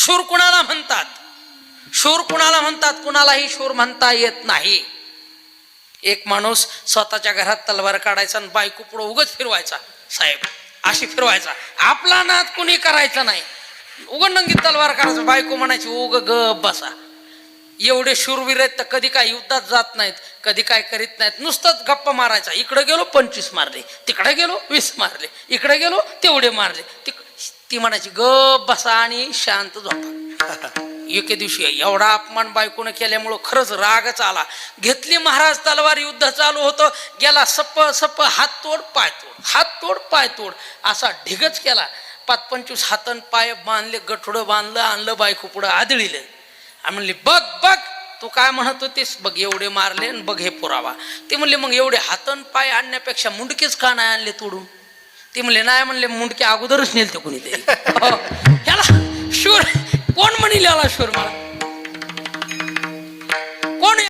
शूर कुणाला म्हणतात? शूर कुणाला म्हणतात? कुणालाही शूर म्हणता येत नाही. एक माणूस स्वतःच्या घरात तलवार काढायचा आणि बायको पुढे उगच फिरवायचा, साहेब अशी फिरवायचा, आपला नाद कुणी करायचा नाही. उघडनंगी तलवार काढायचा, बायको म्हणायची उग गप बसा. एवढे शूरवीर आहेत तर कधी काय युद्धात जात नाहीत, कधी काय करीत नाहीत, नुसतंच गप्पा मारायचा. इकडे गेलो 25 मारले, तिकडे गेलो 20 मारले, इकडे गेलो तेवढे मारले. ती म्हणायची गप बसा आणि शांत झोपा. एके दिवशी एवढा अपमान बायकोनं केल्यामुळं खरंच रागच आला. घेतली महाराज तलवार, युद्ध चालू होतं. गेला सप्प सप्प, हात तोड पाय तोड, हात तोड पाय तोड, असा ढिगच केला. 25 हातन पाय बांधले, गठुडं बांधलं, आणलं बायको पुढं आदळीलं आणि म्हणले बघ बघ तू काय म्हणत होतीस, बघ एवढे मारले आणि बघ हे पुरावा. ते म्हणले मग एवढे हातन पाय आणण्यापेक्षा मुंडकेच का नाही आणले तोडून? ते म्हणले नाही, म्हणले मुंडके अगोदरच नेलते कोणीतरी. ह्याला शूर कोण म्हणील? याला शूर मला